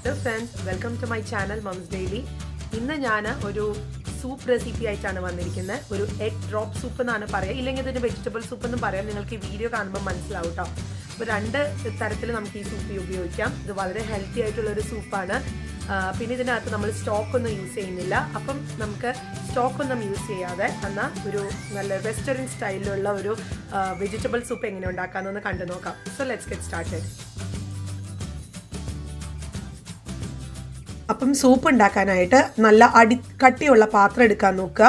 Hello friends, welcome to my channel Mom's Daily. ഇന്ന് ഞാൻ ഒരു സൂപ്പ് റെസിപ്പി ആയിട്ടാണ് വന്നിരിക്കുന്നത്. ഒരു എഗ് ഡ്രോപ്പ് സൂപ്പ് എന്നാണ് പറയുക, ഇല്ലെങ്കിൽ ഇതിന് വെജിറ്റബിൾ സൂപ്പ് എന്നും പറയാം. നിങ്ങൾക്ക് ഈ വീഡിയോ കാണുമ്പോൾ മനസ്സിലാവും കേട്ടോ. അപ്പോൾ രണ്ട് തരത്തിൽ നമുക്ക് ഈ സൂപ്പ് ഉപയോഗിക്കാം. ഇത് വളരെ ഹെൽത്തി ആയിട്ടുള്ളൊരു സൂപ്പാണ്. പിന്നെ ഇതിനകത്ത് നമ്മൾ സ്റ്റോക്കൊന്നും യൂസ് ചെയ്യുന്നില്ല. അപ്പം നമുക്ക് സ്റ്റോക്കൊന്നും യൂസ് ചെയ്യാതെ എന്നാൽ ഒരു നല്ല റെസ്റ്റോറൻറ്റ് സ്റ്റൈലിലുള്ള ഒരു വെജിറ്റബിൾ സൂപ്പ് എങ്ങനെ ഉണ്ടാക്കാമെന്നൊന്ന് കണ്ടു നോക്കാം. So let's get started. അപ്പം സൂപ്പ് ഉണ്ടാക്കാനായിട്ട് നല്ല അടിക്കട്ടിയുള്ള പാത്രം എടുക്കാൻ നോക്കുക.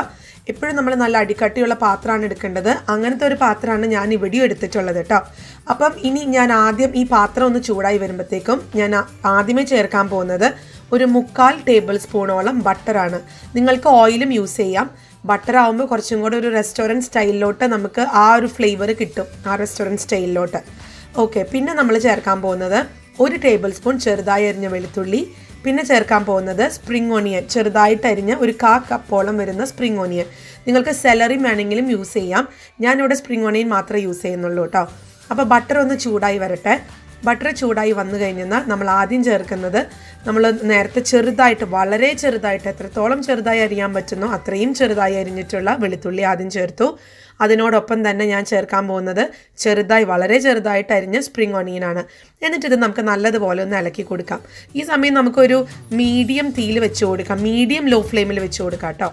എപ്പോഴും നമ്മൾ നല്ല അടിക്കട്ടിയുള്ള പാത്രമാണ് എടുക്കേണ്ടത്. അങ്ങനത്തെ ഒരു പാത്രമാണ് ഞാൻ ഇവിടെയും എടുത്തിട്ടുള്ളത് കേട്ടോ. അപ്പം ഇനി ഞാൻ ആദ്യം ഈ പാത്രം ഒന്ന് ചൂടായി വരുമ്പോഴത്തേക്കും ഞാൻ ആദ്യമേ ചേർക്കാൻ പോകുന്നത് ഒരു 3/4 ടേബിൾ സ്പൂണോളം ബട്ടറാണ്. നിങ്ങൾക്ക് ഓയിലും യൂസ് ചെയ്യാം. ബട്ടർ ആകുമ്പോൾ കുറച്ചും കൂടെ ഒരു റെസ്റ്റോറൻറ്റ് സ്റ്റൈലിലോട്ട് നമുക്ക് ആ ഒരു ഫ്ലേവർ കിട്ടും, ആ റെസ്റ്റോറൻറ്റ് സ്റ്റൈലിലോട്ട്. ഓക്കെ, പിന്നെ നമ്മൾ ചേർക്കാൻ പോകുന്നത് 1 ടേബിൾ സ്പൂൺ ചെറുതായി അരിഞ്ഞ വെളുത്തുള്ളി, പിന്നെ ചേർക്കാൻ പോകുന്നത് സ്പ്രിംഗ് ഓണിയൻ, ചെറുതായിട്ട് അരിഞ്ഞ ഒരു 1/4 കപ്പോളം വരുന്ന സ്പ്രിംഗ് ഓണിയൻ. നിങ്ങൾക്ക് സെലറി വേണമെങ്കിലും യൂസ് ചെയ്യാം. ഞാനിവിടെ സ്പ്രിംഗ് ഓണിയൻ മാത്രമേ യൂസ് ചെയ്യുന്നുള്ളൂ കേട്ടോ. അപ്പോൾ ബട്ടർ ഒന്ന് ചൂടായി വരട്ടെ. ബട്ടർ ചൂടായി വന്നു കഴിഞ്ഞാൽ നമ്മൾ ആദ്യം ചേർക്കുന്നത് നമ്മൾ നേരത്തെ ചെറുതായിട്ട്, വളരെ ചെറുതായിട്ട്, എത്രത്തോളം ചെറുതായി അരിയാൻ പറ്റുന്നോ അത്രയും ചെറുതായി അരിഞ്ഞിട്ടുള്ള വെളുത്തുള്ളി ആദ്യം ചേർത്തു. അതിനോടൊപ്പം തന്നെ ഞാൻ ചേർക്കാൻ പോകുന്നത് വളരെ ചെറുതായിട്ട് അരിഞ്ഞ സ്പ്രിംഗ് ഓണിയനാണ്. എന്നിട്ടിത് നമുക്ക് നല്ലതുപോലെ ഒന്ന് ഇളക്കി കൊടുക്കാം. ഈ സമയം നമുക്കൊരു മീഡിയം തീയിൽ വെച്ച് കൊടുക്കാം, മീഡിയം ലോ ഫ്ലെയിമിൽ വെച്ച് കൊടുക്കാം കേട്ടോ.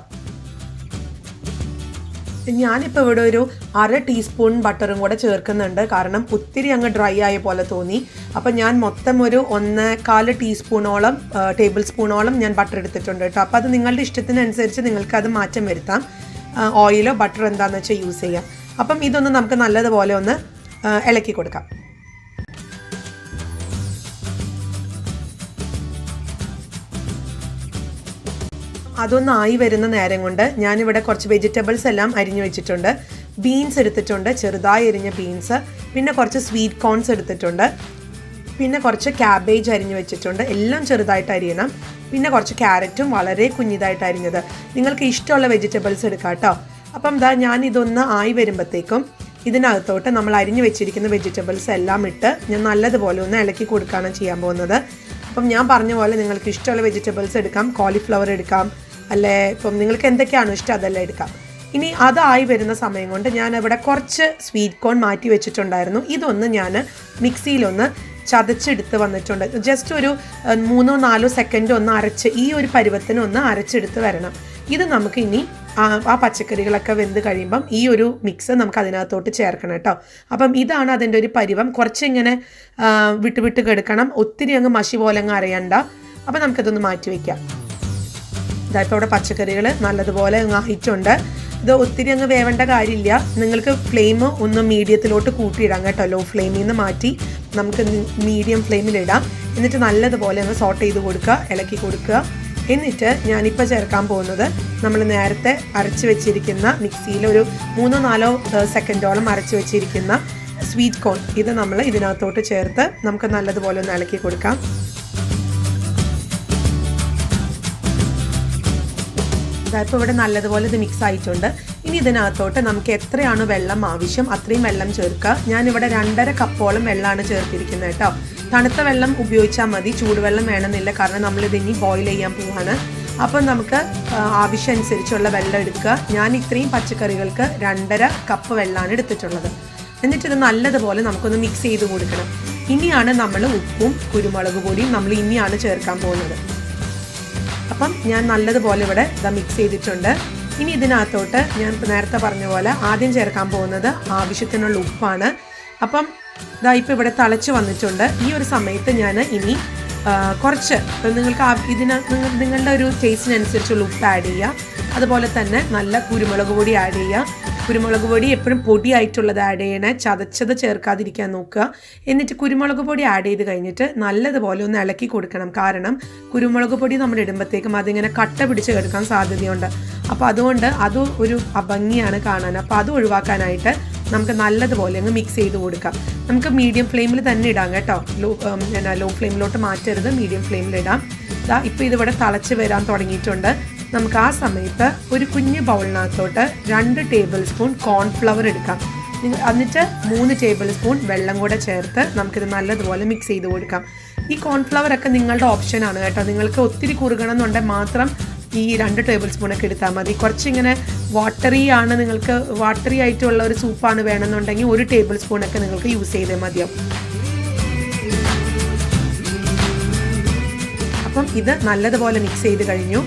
ഞാനിപ്പോൾ ഇവിടെ ഒരു 1/2 ടീസ്പൂൺ ബട്ടറും കൂടെ ചേർക്കുന്നുണ്ട്, കാരണം ഒത്തിരി അങ്ങ് ഡ്രൈ ആയ പോലെ തോന്നി. അപ്പം ഞാൻ മൊത്തം ഒരു 1/4 ടീസ്പൂണോളം ടേബിൾ സ്പൂണോളം ഞാൻ ബട്ടർ എടുത്തിട്ടുണ്ട് കേട്ടോ. അപ്പോൾ അത് നിങ്ങളുടെ ഇഷ്ടത്തിനനുസരിച്ച് നിങ്ങൾക്കത് മാറ്റം വരുത്താം. ഓയിലോ ബട്ടറോ എന്താണെന്ന് വെച്ചാൽ യൂസ് ചെയ്യാം. അപ്പം ഇതൊന്ന് നമുക്ക് നല്ലതുപോലെ ഒന്ന് ഇളക്കി കൊടുക്കാം. അതൊന്നായി വരുന്ന നേരം കൊണ്ട് ഞാനിവിടെ കുറച്ച് വെജിറ്റബിൾസ് എല്ലാം അരിഞ്ഞു വെച്ചിട്ടുണ്ട്. ബീൻസ് എടുത്തിട്ടുണ്ട്, ചെറുതായി അരിഞ്ഞ ബീൻസ്, പിന്നെ കുറച്ച് സ്വീറ്റ് കോൺസ് എടുത്തിട്ടുണ്ട്, പിന്നെ കുറച്ച് ക്യാബേജ് അരിഞ്ഞു വെച്ചിട്ടുണ്ട്, എല്ലാം ചെറുതായിട്ട് അരിയണം. പിന്നെ കുറച്ച് ക്യാരറ്റും വളരെ കുഞ്ഞിതായിട്ട് അരിഞ്ഞത്. നിങ്ങൾക്ക് ഇഷ്ടമുള്ള വെജിറ്റബിൾസ് എടുക്കാം കേട്ടോ. അപ്പം ഞാൻ ഇതൊന്ന് ആയി വരുമ്പോഴത്തേക്കും ഇതിനകത്തോട്ട് നമ്മൾ അരിഞ്ഞു വെച്ചിരിക്കുന്ന വെജിറ്റബിൾസ് എല്ലാം ഇട്ട് ഞാൻ നല്ലതുപോലെ ഒന്ന് ഇളക്കി കൊടുക്കുകയാണ് ചെയ്യാൻ പോകുന്നത്. അപ്പം ഞാൻ പറഞ്ഞ പോലെ നിങ്ങൾക്ക് ഇഷ്ടമുള്ള വെജിറ്റബിൾസ് എടുക്കാം. കോളിഫ്ലവർ എടുക്കാം, അല്ലേ ഇപ്പം നിങ്ങൾക്ക് എന്തൊക്കെയാണോ ഇഷ്ടം അതെല്ലാം എടുക്കാം. ഇനി അതായി വരുന്ന സമയം കൊണ്ട് ഞാൻ ഇവിടെ കുറച്ച് സ്വീറ്റ് കോൺ മാറ്റി വെച്ചിട്ടുണ്ടായിരുന്നു. ഇതൊന്ന് ഞാൻ മിക്സിയിലൊന്ന് ചതച്ചെടുത്ത് വന്നിട്ടുണ്ട്. ജസ്റ്റ് ഒരു 3-4 സെക്കൻഡ് ഒന്ന് അരച്ച്, ഈ ഒരു പരുവത്തിന് ഒന്ന് അരച്ചെടുത്ത് വരണം. ഇത് നമുക്ക് ഇനി ആ പച്ചക്കറികളൊക്കെ വെന്ത് കഴിയുമ്പം ഈ ഒരു മിക്സ് നമുക്ക് അതിനകത്തോട്ട് ചേർക്കണം കേട്ടോ. അപ്പം ഇതാണ് അതിൻ്റെ ഒരു പരുവം. കുറച്ചിങ്ങനെ വിട്ട് കിടക്കണം, ഒത്തിരി അങ്ങ് മഷി പോലെ അങ്ങ് അരയണ്ട. അപ്പം നമുക്കതൊന്ന് മാറ്റി വയ്ക്കാം. ഇതായപ്പോൾ ഇവിടെ പച്ചക്കറികൾ നല്ലതുപോലെ അങ്ങ് ആയിട്ടുണ്ട്. ഇത് ഒത്തിരി അങ്ങ് വേവേണ്ട കാര്യമില്ല. നിങ്ങൾക്ക് ഫ്ലെയിം ഒന്ന് മീഡിയത്തിലോട്ട് കൂട്ടിയിടാം കേട്ടോ. ലോ ഫ്ലെയിമിൽ നിന്ന് മാറ്റി നമുക്ക് മീഡിയം ഫ്ലെയിമിലിടാം. എന്നിട്ട് നല്ലതുപോലെ ഒന്ന് സോട്ട് ചെയ്ത് കൊടുക്കുക, ഇളക്കി കൊടുക്കുക. എന്നിട്ട് ഞാനിപ്പോൾ ചേർക്കാൻ പോകുന്നത് നമ്മൾ നേരത്തെ അരച്ച് വെച്ചിരിക്കുന്ന മിക്സിയിൽ ഒരു 3-4 സെക്കൻഡോളം അരച്ച് വെച്ചിരിക്കുന്ന സ്വീറ്റ് കോൺ, ഇത് നമ്മൾ ഇതിനകത്തോട്ട് ചേർത്ത് നമുക്ക് നല്ലതുപോലെ ഒന്ന് ഇളക്കി കൊടുക്കാം. ഇപ്പോൾ ഇവിടെ നല്ലതുപോലെ ഇത് മിക്സ് ആയിട്ടുണ്ട്. ഇനി ഇതിനകത്തോട്ട് നമുക്ക് എത്രയാണോ വെള്ളം ആവശ്യം അത്രയും വെള്ളം ചേർക്കുക. ഞാനിവിടെ 2.5 കപ്പോളം വെള്ളമാണ് ചേർത്തിരിക്കുന്നത് കേട്ടോ. തണുത്ത വെള്ളം ഉപയോഗിച്ചാൽ മതി, ചൂടുവെള്ളം വേണമെന്നില്ല, കാരണം നമ്മളിത് ഇനി ബോയിൽ ചെയ്യാൻ പോവാണ്. അപ്പം നമുക്ക് ആവശ്യം അനുസരിച്ചുള്ള വെള്ളം എടുക്കുക. ഞാൻ ഇത്രയും പച്ചക്കറികൾക്ക് 2.5 കപ്പ് വെള്ളമാണ് എടുത്തിട്ടുള്ളത്. എന്നിട്ടിത് നല്ലതുപോലെ നമുക്കൊന്ന് മിക്സ് ചെയ്ത് കൊടുക്കണം. ഇനിയാണ് നമ്മൾ ഉപ്പും കുരുമുളക് പൊടിയും നമ്മൾ ഇനിയാണ് ചേർക്കാൻ പോകുന്നത്. അപ്പം ഞാൻ നല്ലതുപോലെ ഇവിടെ മിക്സ് ചെയ്തിട്ടുണ്ട്. ഇനി ഇതിനകത്തോട്ട് ഞാൻ നേരത്തെ പറഞ്ഞ പോലെ ആദ്യം ചേർക്കാൻ പോകുന്നത് ആവശ്യത്തിനുള്ള ഉപ്പാണ്. അപ്പം ഇപ്പോൾ ഇവിടെ തിളച്ച് വന്നിട്ടുണ്ട്. ഈ ഒരു സമയത്ത് ഞാൻ ഇനി കുറച്ച് നിങ്ങൾക്ക് നിങ്ങളുടെ ഒരു ടേസ്റ്റിനനുസരിച്ചുള്ള ഉപ്പ് ആഡ് ചെയ്യുക. അതുപോലെ തന്നെ നല്ല കുരുമുളക് പൊടി ആഡ് ചെയ്യുക. കുരുമുളക് പൊടി എപ്പോഴും പൊടിയായിട്ടുള്ളത് ആഡ് ചെയ്യണേ, ചതച്ചത് ചേർക്കാതിരിക്കാൻ നോക്കുക. എന്നിട്ട് കുരുമുളക് പൊടി ആഡ് ചെയ്ത് കഴിഞ്ഞിട്ട് നല്ലതുപോലെ ഒന്ന് ഇളക്കി കൊടുക്കണം. കാരണം കുരുമുളക് പൊടി നമ്മൾ ഇടുമ്പോഴത്തേക്കും അതിങ്ങനെ കട്ട പിടിച്ച് കിടക്കാൻ സാധ്യതയുണ്ട്. അപ്പോൾ അതുകൊണ്ട് അത് ഒരു അഭംഗിയാണ് കാണാൻ. അപ്പോൾ അത് ഒഴിവാക്കാനായിട്ട് നമുക്ക് നല്ലതുപോലെ അങ്ങ് മിക്സ് ചെയ്ത് കൊടുക്കാം. നമുക്ക് മീഡിയം ഫ്ലെയിമിൽ തന്നെ ഇടാം കേട്ടോ. ലോ ഫ്ലെയിമിലോട്ട് മാറ്റരുത്, മീഡിയം ഫ്ലെയിമിലിടാം. ഇപ്പോൾ ഇതിവിടെ തിളച്ച് വരാൻ തുടങ്ങിയിട്ടുണ്ട്. നമുക്ക് ആ സമയത്ത് ഒരു കുഞ്ഞു ബൗളിനകത്തോട്ട് 2 ടേബിൾ സ്പൂൺ കോൺഫ്ലവർ എടുക്കാം. എന്നിട്ട് 3 ടേബിൾ സ്പൂൺ വെള്ളം കൂടെ ചേർത്ത് നമുക്കിത് നല്ലതുപോലെ മിക്സ് ചെയ്ത് കൊടുക്കാം. ഈ കോൺഫ്ലവർ ഒക്കെ നിങ്ങളുടെ ഓപ്ഷനാണ് കേട്ടോ. നിങ്ങൾക്ക് ഒത്തിരി കുറുകണം എന്നുണ്ടെങ്കിൽ മാത്രം ഈ 2 ടേബിൾ സ്പൂണൊക്കെ എടുത്താൽ മതി. കുറച്ചിങ്ങനെ നിങ്ങൾക്ക് വാട്ടറി ആയിട്ടുള്ള ഒരു സൂപ്പാണ് വേണമെന്നുണ്ടെങ്കിൽ 1 ടേബിൾ സ്പൂണൊക്കെ നിങ്ങൾക്ക് യൂസ് ചെയ്തേ മതിയാവും. അപ്പം ഇത് നല്ലതുപോലെ മിക്സ് ചെയ്ത് കഴിഞ്ഞു.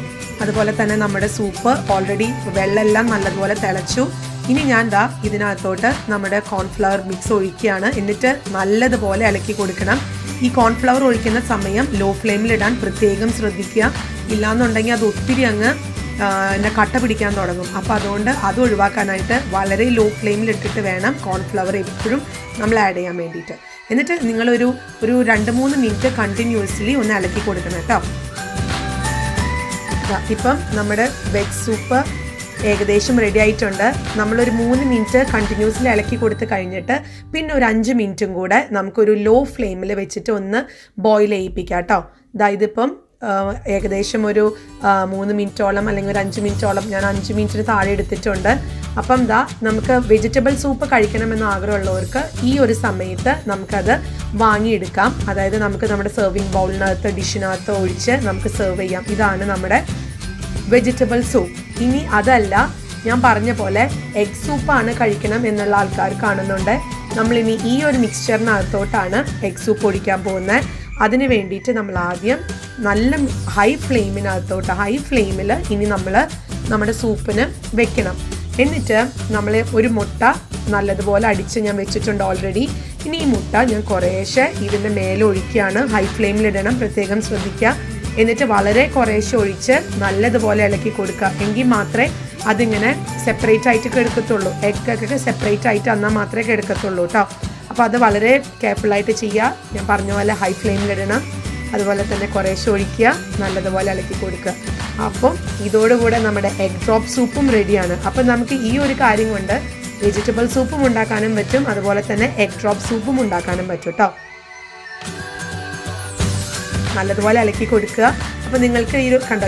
അതുപോലെ തന്നെ നമ്മുടെ സൂപ്പ് ഓൾറെഡി വെള്ളമെല്ലാം നല്ലതുപോലെ തിളച്ചു. ഇനി ഞാൻ ഇതിനകത്തോട്ട് നമ്മുടെ കോൺഫ്ലവർ മിക്സ് ഒഴിക്കുകയാണ്. എന്നിട്ട് നല്ലതുപോലെ ഇളക്കി കൊടുക്കണം. ഈ കോൺഫ്ലവർ ഒഴിക്കുന്ന സമയം ലോ ഫ്ലെയിമിലിടാൻ പ്രത്യേകം ശ്രദ്ധിക്കുക. ഇല്ലാന്നുണ്ടെങ്കിൽ അത് ഒത്തിരി അങ്ങ് കട്ട പിടിക്കാൻ തുടങ്ങും. അപ്പോൾ അതുകൊണ്ട് അത് ഒഴിവാക്കാനായിട്ട് വളരെ ലോ ഫ്ലെയിമിലിട്ടിട്ട് വേണം കോൺഫ്ലവർ എപ്പോഴും നമ്മൾ ആഡ് ചെയ്യാൻ വേണ്ടിയിട്ട്. എന്നിട്ട് നിങ്ങളൊരു 2-3 മിനിറ്റ് കണ്ടിന്യൂസ്ലി ഒന്ന് ഇളക്കി കൊടുക്കണം കേട്ടോ. ഇപ്പം നമ്മുടെ വെജ് സൂപ്പ് ഏകദേശം റെഡി ആയിട്ടുണ്ട്. നമ്മളൊരു 3 മിനിറ്റ് കണ്ടിന്യൂസ്ലി ഇളക്കി കൊടുത്ത് കഴിഞ്ഞിട്ട് പിന്നെ ഒരു 5 മിനിറ്റും കൂടെ നമുക്കൊരു ലോ ഫ്ലെയിമിൽ വെച്ചിട്ട് ഒന്ന് ബോയിൽ ചെയ്യിപ്പിക്കാം കേട്ടോ. ഇതിപ്പം ഏകദേശം ഒരു 3 മിനിറ്റോളം അല്ലെങ്കിൽ ഒരു 5 മിനിറ്റോളം, ഞാൻ 5 മിനിറ്റിന് താഴെ എടുത്തിട്ടുണ്ട്. അപ്പം നമുക്ക് വെജിറ്റബിൾ സൂപ്പ് കഴിക്കണമെന്ന് ആഗ്രഹമുള്ളവർക്ക് ഈ ഒരു സമയത്ത് നമുക്കത് വാങ്ങിയെടുക്കാം. അതായത് നമുക്ക് നമ്മുടെ സെർവിങ് ബൗളിനകത്ത് ഡിഷിനകത്ത് ഒഴിച്ച് നമുക്ക് സെർവ് ചെയ്യാം. ഇതാണ് നമ്മുടെ വെജിറ്റബിൾ സൂപ്പ്. ഇനി അതല്ല, ഞാൻ പറഞ്ഞ പോലെ എഗ് സൂപ്പാണ് കഴിക്കണം എന്നുള്ള ആൾക്കാർ കാണുന്നുണ്ട്. നമ്മളിനി ഈ ഒരു മിക്സ്ചറിനകത്തോട്ടാണ് എഗ് സൂപ്പ് ഒഴിക്കാൻ പോകുന്നത്. അതിന് വേണ്ടിയിട്ട് നമ്മൾ ആദ്യം നല്ല ഹൈ ഫ്ലെയിമിൽ ഇനി നമ്മൾ നമ്മുടെ സൂപ്പിന് വെക്കണം. എന്നിട്ട് നമ്മൾ ഒരു മുട്ട നല്ലതുപോലെ അടിച്ച് ഞാൻ വെച്ചിട്ടുണ്ട് ഓൾറെഡി. ഇനി ഈ മുട്ട ഞാൻ കുറേശ്ശെ ഇതിൻ്റെ മേലെ ഒഴിക്കുകയാണ്. ഹൈ ഫ്ലെയിമിലിടണം, പ്രത്യേകം ശ്രദ്ധിക്കുക. എന്നിട്ട് വളരെ കുറേശ്ശെ ഒഴിച്ച് നല്ലതുപോലെ ഇളക്കി കൊടുക്കുക. എങ്കിൽ മാത്രമേ അതിങ്ങനെ സെപ്പറേറ്റ് ആയിട്ട് കിടക്കത്തുള്ളൂ. എഗ്ഗൊക്കെ സെപ്പറേറ്റ് ആയിട്ട് എന്നാൽ മാത്രമേ കിടക്കത്തുള്ളൂ കേട്ടോ. അപ്പോൾ അത് വളരെ കെയർഫുള്ളായിട്ട് ചെയ്യുക. ഞാൻ പറഞ്ഞ പോലെ ഹൈ ഫ്ലെയിമിലിടണം. അതുപോലെ തന്നെ കുറേശ്ശെ ഒഴിക്കുക, നല്ലതുപോലെ ഇളക്കി കൊടുക്കുക. അപ്പം ഇതോടുകൂടെ നമ്മുടെ എഗ് ഡ്രോപ്പ് സൂപ്പും റെഡിയാണ്. അപ്പം നമുക്ക് ഈ ഒരു കാര്യം കൊണ്ട് വെജിറ്റബിൾ സൂപ്പും ഉണ്ടാക്കാനും പറ്റും, അതുപോലെ തന്നെ എഗ് ഡ്രോപ്പ് സൂപ്പും ഉണ്ടാക്കാനും പറ്റും കേട്ടോ. നല്ലതുപോലെ ഇളക്കി കൊടുക്കുക. അപ്പോൾ നിങ്ങൾക്ക്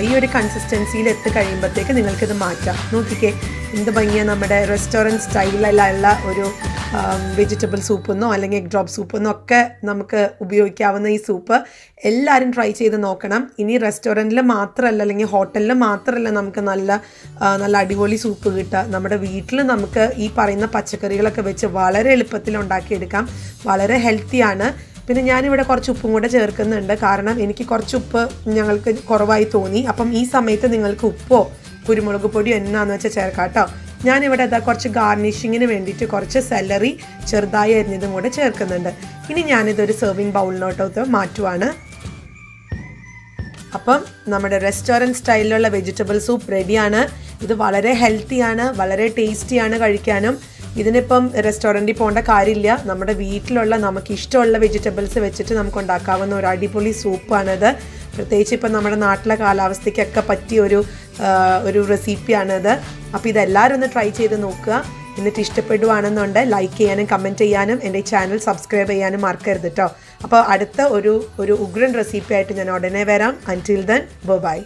ഈ ഒരു കൺസിസ്റ്റൻസിയിൽ എത്തിക്കഴിയുമ്പോഴത്തേക്ക് നിങ്ങൾക്കിത് മാറ്റാം. നോക്കിക്കേ എന്ത് ഭംഗിയാണ്. നമ്മുടെ റെസ്റ്റോറൻറ്റ് സ്റ്റൈലിലുള്ള ഒരു വെജിറ്റബിൾ സൂപ്പെന്നോ അല്ലെങ്കിൽ എഗ് ഡ്രോപ്പ് സൂപ്പെന്നോ ഒക്കെ നമുക്ക് ഉപയോഗിക്കാവുന്ന ഈ സൂപ്പ് എല്ലാവരും ട്രൈ ചെയ്ത് നോക്കണം. ഇനി റെസ്റ്റോറൻറ്റിൽ മാത്രമല്ല അല്ലെങ്കിൽ ഹോട്ടലിൽ മാത്രമല്ല നമുക്ക് നല്ല അടിപൊളി സൂപ്പ് കിട്ടുക. നമ്മുടെ വീട്ടിൽ നമുക്ക് ഈ പറയുന്ന പച്ചക്കറികളൊക്കെ വെച്ച് വളരെ എളുപ്പത്തിൽ ഉണ്ടാക്കിയെടുക്കാം. വളരെ ഹെൽത്തിയാണ്. പിന്നെ ഞാനിവിടെ കുറച്ച് ഉപ്പും കൂടെ ചേർക്കുന്നുണ്ട്. കാരണം എനിക്ക് കുറച്ച് ഉപ്പ് ഞങ്ങൾക്ക് കുറവായി തോന്നി. അപ്പം ഈ സമയത്ത് നിങ്ങൾക്ക് ഉപ്പോ കുരുമുളക് പൊടിയോ എന്നാന്ന് വെച്ചാൽ ചേർക്കാം കേട്ടോ. ഞാനിവിടെ കുറച്ച് ഗാർണിഷിങ്ങിന് വേണ്ടിയിട്ട് കുറച്ച് സെലറി ചെറുതായി അരിഞ്ഞതും കൂടെ ചേർക്കുന്നുണ്ട്. ഇനി ഞാനിതൊരു സെർവിങ് ബൗളിലോട്ട് മാറ്റുവാണ്. അപ്പം നമ്മുടെ റെസ്റ്റോറൻറ്റ് സ്റ്റൈലിലുള്ള വെജിറ്റബിൾ സൂപ്പ് റെഡിയാണ്. ഇത് വളരെ ഹെൽത്തിയാണ്, വളരെ ടേസ്റ്റിയാണ് കഴിക്കാനും. ഇതിനിപ്പം റെസ്റ്റോറൻറ്റിൽ പോകേണ്ട കാര്യമില്ല. നമ്മുടെ വീട്ടിലുള്ള നമുക്ക് ഇഷ്ടമുള്ള വെജിറ്റബിൾസ് വെച്ചിട്ട് നമുക്ക് ഉണ്ടാക്കാവുന്ന ഒരു അടിപൊളി സൂപ്പാണിത്. പ്രത്യേകിച്ച് ഇപ്പം നമ്മുടെ നാട്ടിലെ കാലാവസ്ഥയ്ക്കൊക്കെ പറ്റിയ ഒരു റെസിപ്പിയാണിത്. അപ്പോൾ ഇതെല്ലാവരും ഒന്ന് ട്രൈ ചെയ്ത് നോക്കുക. എന്നിട്ട് ഇഷ്ടപ്പെടുവാണെന്നുണ്ട് ലൈക്ക് ചെയ്യാനും കമൻറ്റ് ചെയ്യാനും എൻ്റെ ചാനൽ സബ്സ്ക്രൈബ് ചെയ്യാനും മറക്കരുത് കേട്ടോ. അപ്പോൾ അടുത്ത ഒരു ഉഗ്രൻ റെസിപ്പി ആയിട്ട് ഞാൻ ഉടനെ വരാം. അൻറ്റിൽ ദെൻ ബൈ.